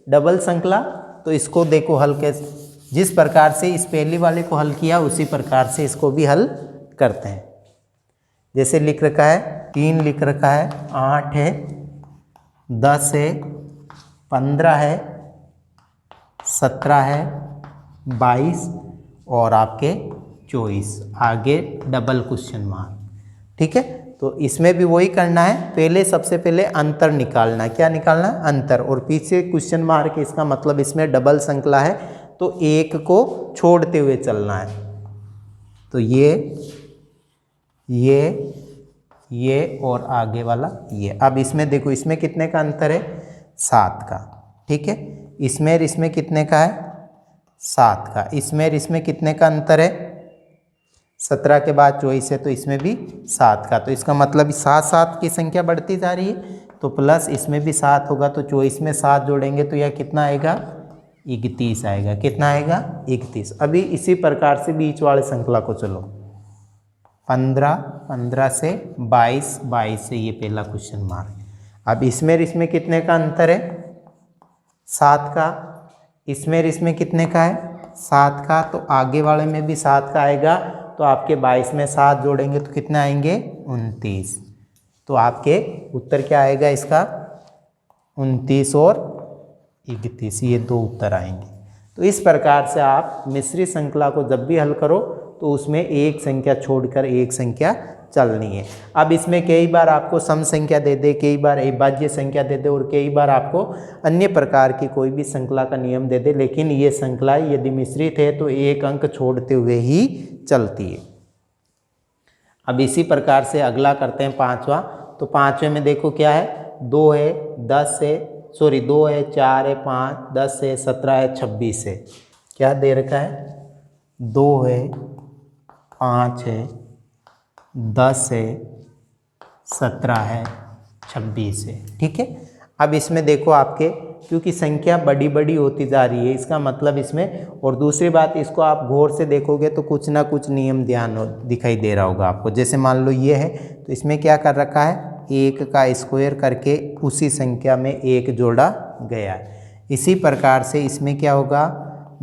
डबल श्रृंखला। तो इसको देखो हल कैसे, जिस प्रकार से इस पहली वाले को हल किया उसी प्रकार से इसको भी हल करते हैं। जैसे लिख रखा है 3 लिख रखा है, 8 है, 10 है, 15 है, 17 है, 22 और आपके 24, आगे डबल क्वेश्चन मार्क। ठीक है, तो इसमें भी वही करना है, पहले सबसे पहले अंतर निकालना। क्या निकालना, अंतर, और पीछे क्वेश्चन मार्क। इसका मतलब इसमें डबल श्रृंखला है तो एक को छोड़ते हुए चलना है। तो ये और आगे वाला ये। अब इसमें देखो, इसमें कितने का अंतर है, 7 का। ठीक है, इसमें और इसमें कितने का है, 7 का। इसमें और इसमें कितने का अंतर है, 17 के बाद 24 है, तो इसमें भी 7 का। तो इसका मतलब 7 की संख्या बढ़ती जा रही है, तो प्लस इसमें भी 7 होगा, तो 24 में 7 जोड़ेंगे तो यह कितना आएगा, 31 आएगा। कितना आएगा, 31। अभी इसी प्रकार से बीच वाले श्रृंखला को चलो, 15 से 22 से ये पहला क्वेश्चन मार्क। अब इसमें और इसमें कितने का अंतर है, 7 का। इसमें और इसमें कितने का है, 7 का। तो आगे वाले में भी 7 का आएगा, तो आपके 22 में 7 जोड़ेंगे तो कितने आएंगे, 29। तो आपके उत्तर क्या आएगा इसका, 29 और 31, ये 2 उत्तर आएंगे। तो इस प्रकार से आप मिश्रित श्रृंखला को जब भी हल करो तो उसमें एक संख्या छोड़कर एक संख्या चलनी है। अब इसमें कई बार आपको सम संख्या दे दे, कई बार अविभाज्य संख्या दे दे, और कई बार आपको अन्य प्रकार की कोई भी श्रृंखला का नियम दे दे, लेकिन ये श्रृंखला यदि मिश्रित है तो एक अंक छोड़ते हुए ही चलती है। अब इसी प्रकार से अगला करते हैं 5वां। तो 5वें में देखो क्या है, 2 है, 10 है, 2 है, 4 है, 5, 10 है, 17 है, 26 है। क्या दे रखा है, 2 है, 5 है, 10 है, 17 है, 26 है। ठीक है, अब इसमें देखो आपके, क्योंकि संख्या बड़ी बड़ी होती जा रही है, इसका मतलब इसमें, और दूसरी बात, इसको आप गौर से देखोगे तो कुछ ना कुछ नियम ध्यान दिखाई दे रहा होगा आपको। जैसे मान लो ये है, तो इसमें क्या कर रखा है, 1 का स्क्वायर करके उसी संख्या में 1 जोड़ा गया है। इसी प्रकार से इसमें क्या होगा,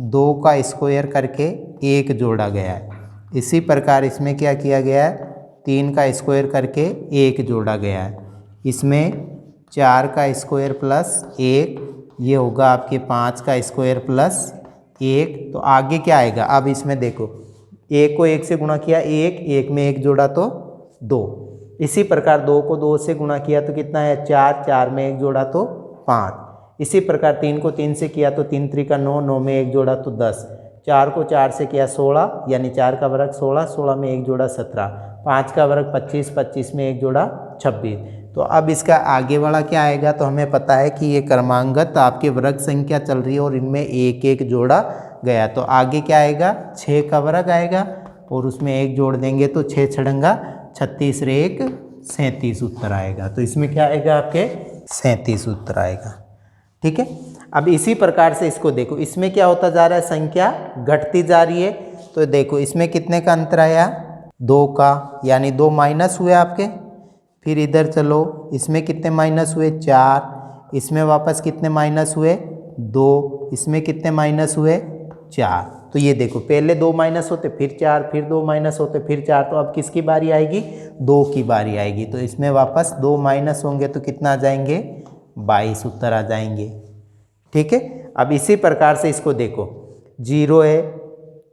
2 का स्क्वायर करके 1 जोड़ा गया है। इसी प्रकार इसमें क्या किया गया है, 3 का स्क्वायर करके 1 जोड़ा गया है। इसमें 4 का स्क्वायर प्लस 1, ये होगा आपके 5 का स्क्वायर प्लस 1। तो आगे क्या आएगा, अब इसमें देखो, 1 को 1 से गुणा किया 1 में 1 जोड़ा तो 2। इसी प्रकार 2 को 2 से गुणा किया तो कितना है, 4 में 1 जोड़ा तो 5। इसी प्रकार 3 को 3 से किया तो 3 3 का 9 में 1 जोड़ा तो 10। 4 को 4 से किया 16, यानी 4 का वर्ग 16 में 1 जोड़ा 17। 5 का वर्ग 25 में 1 जोड़ा 26। तो अब इसका आगे वाला क्या आएगा, तो हमें पता है कि ये क्रमांगत आपके वर्ग संख्या चल रही है और इनमें 1 जोड़ा गया। तो आगे क्या आएगा, 6 का वर्ग आएगा, और उसमें 1 जोड़ देंगे तो 6 छड़ंगा 36 रे 1 37 उत्तर आएगा। तो इसमें क्या आएगा, आपके 37 उत्तर आएगा। ठीक है, अब इसी प्रकार से इसको देखो, इसमें क्या होता जा रहा है, संख्या घटती जा रही है। तो देखो इसमें कितने का अंतर आया, 2 का, यानी 2 माइनस हुए आपके। फिर इधर चलो, इसमें कितने माइनस हुए, 4। इसमें वापस कितने माइनस हुए, 2। इसमें कितने माइनस हुए, 4। तो ये देखो, पहले 2 माइनस होते, फिर 4, फिर 2 माइनस होते, फिर 4। तो अब किसकी बारी आएगी, 2 की बारी आएगी। तो इसमें वापस 2 माइनस होंगे तो कितना आ जाएंगे, 22 उत्तर आ जाएंगे। ठीक है, अब इसी प्रकार से इसको देखो, 0 है,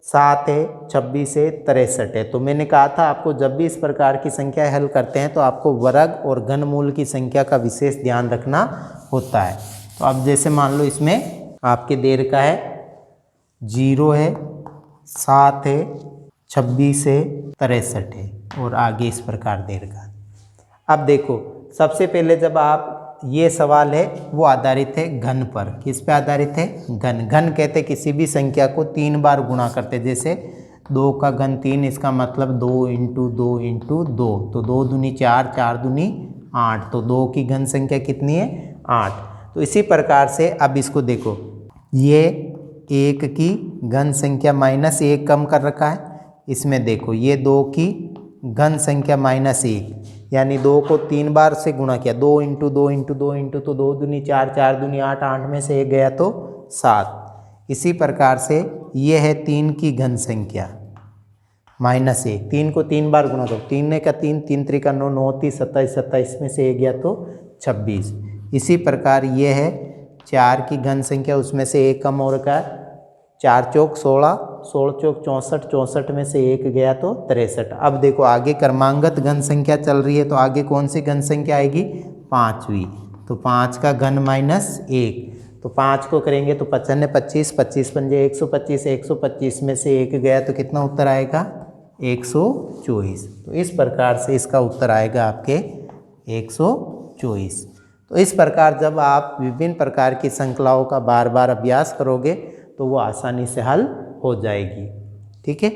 7 है, 26 है, 63 है। तो मैंने कहा था आपको जब भी इस प्रकार की संख्या हल करते हैं तो आपको वर्ग और घनमूल की संख्या का विशेष ध्यान रखना होता है। तो अब जैसे मान लो इसमें आपके देर का है, 0 है, 7 है, 26 है, 63 है, और आगे इस प्रकार देर का। अब देखो, सबसे पहले जब आप, ये सवाल है वो आधारित है घन पर। किस पे आधारित है, घन कहते किसी भी संख्या को 3 बार गुणा करते। जैसे 2 का घन 3, इसका मतलब 2 इंटू 2 इंटू 2। तो 2 दूनी 4, 4 दूनी 8। तो 2 की घन संख्या कितनी है, 8। तो इसी प्रकार से अब इसको देखो, ये 1 की घन संख्या माइनस 1 कम कर रखा है। इसमें देखो ये 2 की घन संख्या माइनस 1, यानी 2 को 3 बार से गुणा किया, 2 इंटू 2 इंटू 2 इंटू, तो 2 दूनी 4, 4 दूनी 8, 8 में से 1 गया तो 7। इसी प्रकार से ये है 3 की घन संख्या माइनस 1, 3 को 3 बार गुणा करो, 3 ने का 3, 3 त्रिका 9, 9 30, 27, 27 में से 1 गया तो 26। इसी प्रकार ये है 4 की घन संख्या, उसमें से 1 कम हो रखा है, 4 चौक 16, 16 चौक 64, 64 में से 1 गया तो 63। अब देखो आगे क्रमांगत घन संख्या चल रही है, तो आगे कौन सी घन संख्या आएगी? 5वीं। तो 5 का घन माइनस 1, तो 5 को करेंगे तो 55 25, 25 पंजे 125, 125 में से 1 गया तो कितना उत्तर आएगा? 124। तो इस प्रकार से इसका उत्तर आएगा आपके 124। तो इस प्रकार जब आप विभिन्न प्रकार की श्रृंखलाओं का बार बार अभ्यास करोगे तो वो आसानी से हल हो जाएगी। ठीक है,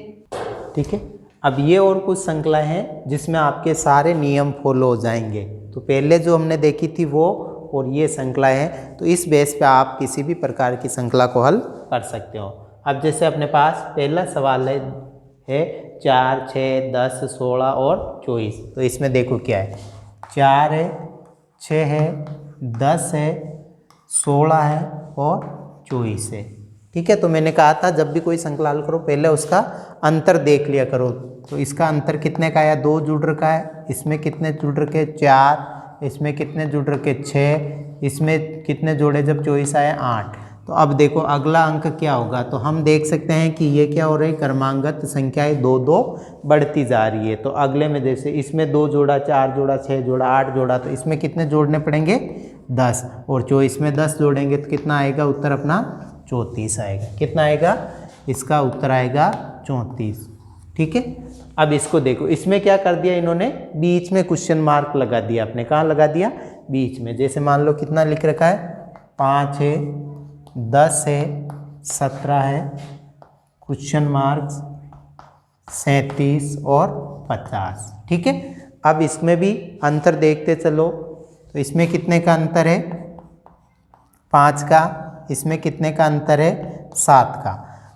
ठीक है। अब ये और कुछ श्रृंखलाएं हैं जिसमें आपके सारे नियम फॉलो हो जाएंगे। तो पहले जो हमने देखी थी वो और ये श्रृंखलाएं हैं, तो इस बेस पे आप किसी भी प्रकार की श्रृंखला को हल कर सकते हो। अब जैसे अपने पास पहला सवाल है 4, 6, 10, 16 और 24। तो इसमें देखो क्या है, 4 है, 6 है, 10 है, 16 है और 24 है। ठीक है, तो मैंने कहा था जब भी कोई श्रृंखला हल करो पहले उसका अंतर देख लिया करो। तो इसका अंतर कितने का आया? 2 जुड़ रखा है, इसमें कितने जुड़ रखे? 4, इसमें कितने जुड़ रखे? 6, इसमें कितने जोड़े जब 24 आया? 8। तो अब देखो अगला अंक क्या होगा? तो हम देख सकते हैं कि ये क्या हो रही है, क्रमांगत संख्याएं 2 2 बढ़ती जा रही है। तो अगले में जैसे इसमें 2 जोड़ा, 4 जोड़ा, 6 जोड़ा, 8 जोड़ा, तो इसमें कितने जोड़ने पड़ेंगे? 10। और 24 में 10 जोड़ेंगे तो कितना आएगा उत्तर अपना? 34 आएगा। कितना आएगा? इसका उत्तर आएगा 34। ठीक है, अब इसको देखो, इसमें क्या कर दिया इन्होंने? बीच में क्वेश्चन मार्क लगा दिया। आपने कहाँ लगा दिया? बीच में। जैसे मान लो कितना लिख रखा है, 5 है, 10 है, 17 है, क्वेश्चन मार्क 37 और 50। ठीक है, अब इसमें भी अंतर देखते चलो। तो इसमें कितने का अंतर है? 5 का। इसमें कितने का अंतर है? 7 का।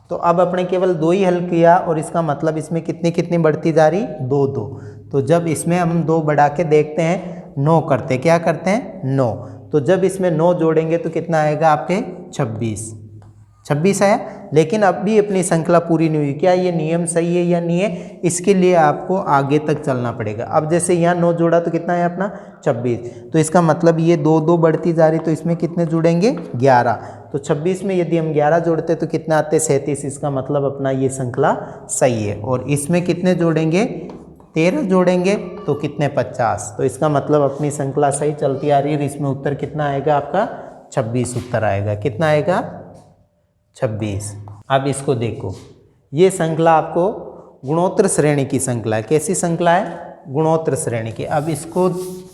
तो अब अपने केवल 2 ही हल किया और इसका मतलब इसमें कितनी कितनी बढ़ती जा रही? 2 2। तो जब इसमें हम 2 बढ़ा के देखते हैं, 9 करते, क्या करते हैं? 9। तो जब इसमें 9 जोड़ेंगे तो कितना आएगा आपके? 26। 26 आया। लेकिन अब भी अपनी श्रृंखला पूरी नहीं हुई। क्या ये नियम सही है या नहीं है? इसके लिए आपको आगे तक चलना पड़ेगा। अब जैसे यहाँ 9 जोड़ा तो कितना है अपना? 26। तो इसका मतलब ये 2 2 बढ़ती जा रही, तो इसमें कितने जुड़ेंगे? 11। तो 26 में यदि हम 11 जोड़ते तो कितना आते? 37। इसका मतलब अपना ये श्रृंखला सही है। और इसमें कितने जोड़ेंगे? 13 जोड़ेंगे तो कितने? 50। तो इसका मतलब अपनी श्रृंखला सही चलती आ रही है। इसमें उत्तर कितना आएगा आपका? 26 उत्तर आएगा। कितना आएगा? 26। अब इसको देखो, ये श्रृंखला आपको गुणोत्तर श्रेणी की श्रृंखला है। कैसी श्रृंखला है? गुणोत्तर श्रेणी की। अब इसको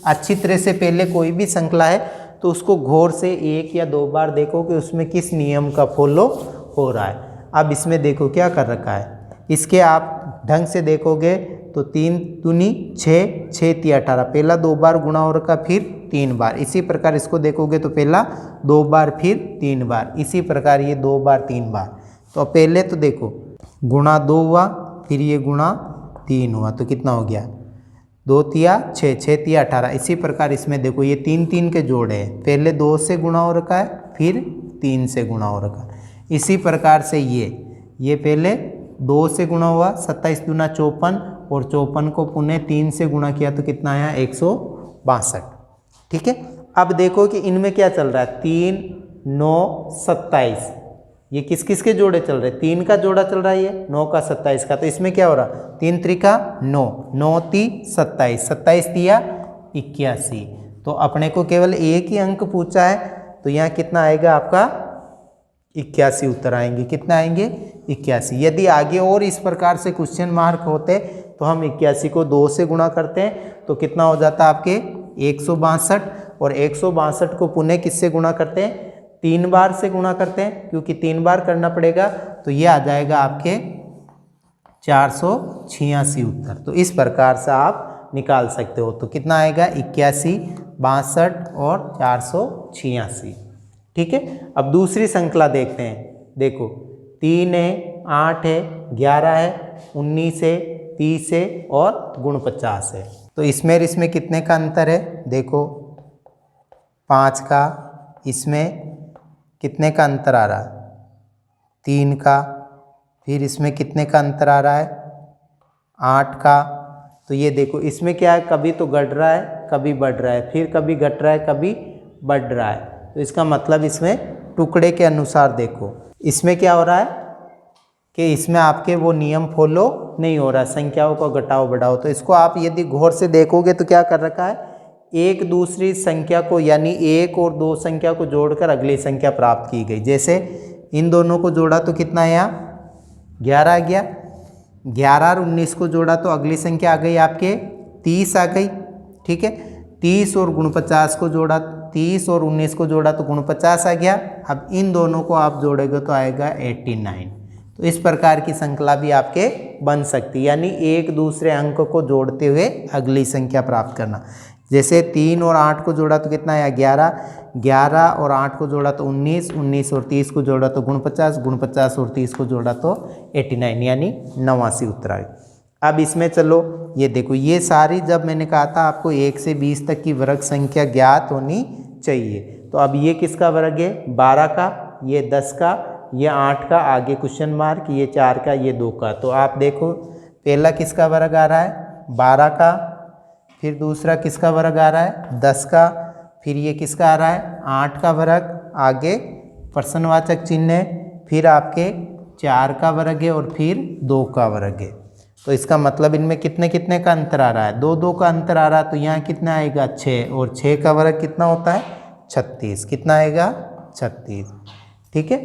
अच्छी तरह से पहले कोई भी श्रृंखला है तो उसको गौर से 1 या 2 बार देखो कि उसमें किस नियम का फॉलो हो रहा है। अब इसमें देखो क्या कर रखा है, इसके आप ढंग से देखोगे तो 3 दूनी 6, 6 3 18, पहला 2 बार गुणा हो रखा, फिर 3 बार। इसी प्रकार इसको देखोगे तो पहला 2 बार फिर 3 बार, इसी प्रकार ये 2 बार 3 बार। तो पहले तो देखो गुणा 2 हुआ, फिर ये गुणा 3 हुआ, तो कितना हो गया? 2 तिया 6, 6 तिया 18। इसी प्रकार इसमें देखो ये 3 3 के जोड़े हैं, पहले 2 से गुणा हो रखा है, फिर 3 से गुणा हो रखा है। इसी प्रकार से ये पहले 2 से गुणा हुआ, 27 दूना 54, और 54 को पुनः 3 से गुणा किया तो कितना आया? 162। ठीक है, अब देखो कि इनमें क्या चल रहा है? 3 9 27, ये किस किस के जोड़े चल रहे? 3 का जोड़ा चल रहा है, ये 9 का 27 का। तो इसमें क्या हो रहा? 3 त्रिका 9, 9 ती 27, 27 तिया 81। तो अपने को केवल एक ही अंक पूछा है, तो यहाँ कितना आएगा आपका? 81 उत्तर आएंगे। कितना आएंगे? 81। यदि आगे और इस प्रकार से क्वेश्चन मार्क होते तो हम 81 को 2 से गुणा करते हैं तो कितना हो जाता आपके? 162। और 162 को पुनः किससे गुणा करते हैं? 3 बार से गुणा करते हैं, क्योंकि 3 बार करना पड़ेगा। तो ये आ जाएगा आपके 486 उत्तर। तो इस प्रकार से आप निकाल सकते हो। तो कितना आएगा? 81, 62 और 486। ठीक है, अब दूसरी श्रृंखला देखते हैं। देखो 3 है, 8 है, 11 है, 19 है, 30 है और गुण 50 है। तो इसमें और इसमें कितने का अंतर है? देखो 5 का, इसमें कितने का अंतर आ रहा है? 3 का, फिर इसमें कितने का अंतर आ रहा है? 8 का। तो ये देखो इसमें क्या है, कभी तो घट रहा है कभी बढ़ रहा है, फिर कभी घट रहा है कभी बढ़ रहा है। तो इसका मतलब इसमें टुकड़े के अनुसार देखो इसमें क्या हो रहा है कि इसमें आपके वो नियम फॉलो नहीं हो रहा, संख्याओं को घटाओ बढ़ाओ। तो इसको आप यदि गौर से देखोगे तो क्या कर रखा है, एक दूसरी संख्या को यानी 1 और 2 संख्या को जोड़कर अगली संख्या प्राप्त की गई। जैसे इन दोनों को जोड़ा तो कितना है यहाँ 11 आ गया, 11 और 19 को जोड़ा तो अगली संख्या आ गई आपके 30 आ गई। ठीक है, 30 और गुण 50 को जोड़ा, 30 और 19 को जोड़ा तो गुण 50 आ गया। अब इन दोनों को आप जोड़ेंगे तो आएगा 89। तो इस प्रकार की श्रृंखला भी आपके बन सकती है, यानी एक दूसरे अंक को जोड़ते हुए अगली संख्या प्राप्त करना। जैसे 3 और 8 को जोड़ा तो कितना आया 11, 11 और 8 को जोड़ा तो 19, 19 और 30 को जोड़ा तो गुण 50, गुण 50 और 30 को जोड़ा तो 89 यानी 89 उत्तर आ गया। अब इसमें चलो ये देखो, ये सारी जब मैंने कहा था आपको 1 से 20 तक की वर्ग संख्या ज्ञात होनी चाहिए। तो अब ये किसका वर्ग है? 12 का, ये 10 का, ये 8 का, आगे क्वेश्चन मार्क, ये 4 का, ये 2 का। तो आप देखो पहला किसका वर्ग आ रहा है? 12 का, फिर दूसरा किसका वर्ग आ रहा है? 10 का, फिर ये किसका आ रहा है? 8 का वर्ग, आगे प्रश्नवाचक चिन्ह है, फिर आपके 4 का वर्ग है और फिर 2 का वर्ग है। तो इसका मतलब इनमें कितने कितने का अंतर आ रहा है? 2 2 का अंतर आ रहा है। तो यहाँ कितना आएगा? 6, और 6 का वर्ग कितना होता है? 36। कितना आएगा? 36। ठीक है,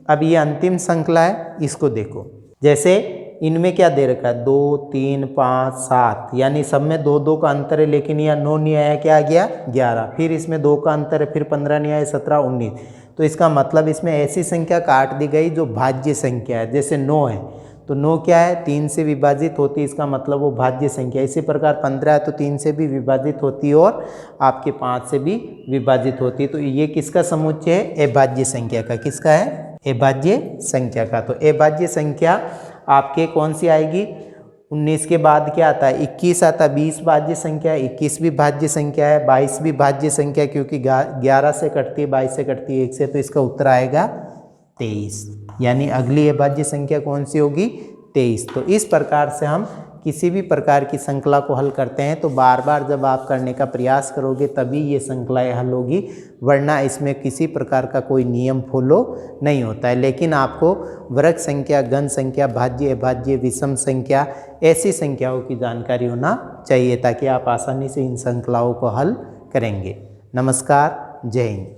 अब ये अंतिम श्रृंखला है, इसको देखो। जैसे इनमें क्या दे रखा है? 2 3 5 7, यानी सब में 2 2 का अंतर है, लेकिन यहाँ 9 नहीं आया, क्या आ गया? 11। फिर इसमें 2 का अंतर है, फिर 15 नहीं आया, 17 19। तो इसका मतलब इसमें ऐसी संख्या काट दी गई जो भाज्य संख्या है। जैसे 9 है तो 9 क्या है? 3 से विभाजित होती है, इसका मतलब वो भाज्य संख्या। इसी प्रकार 15 है तो 3 से भी विभाजित होती है और आपके 5 से भी विभाजित होती है। तो ये किसका समुच्चय है? अभाज्य संख्या का। किसका है? अभाज्य संख्या का। तो अभाज्य संख्या आपके कौन सी आएगी? 19 के बाद क्या आता है? 21 आता है। 20 भाज्य संख्या है, 21 भी भाज्य संख्या है, 22 भी भाज्य संख्या, क्योंकि 11 से कटती है, 22 से कटती है 1 से, तो इसका उत्तर आएगा 23। यानी अगली अभाज्य संख्या कौन सी होगी? 23। तो इस प्रकार से हम किसी भी प्रकार की श्रृंखला को हल करते हैं तो बार बार जब आप करने का प्रयास करोगे तभी ये श्रृंखलाएँ हल होगी, वरना इसमें किसी प्रकार का कोई नियम फॉलो नहीं होता है। लेकिन आपको वर्ग संख्या, घन संख्या, भाज्य, अभाज्य, विषम संख्या, ऐसी संख्याओं की जानकारी होना चाहिए ताकि आप आसानी से इन श्रृंखलाओं को हल करेंगे। नमस्कार, जय हिंद।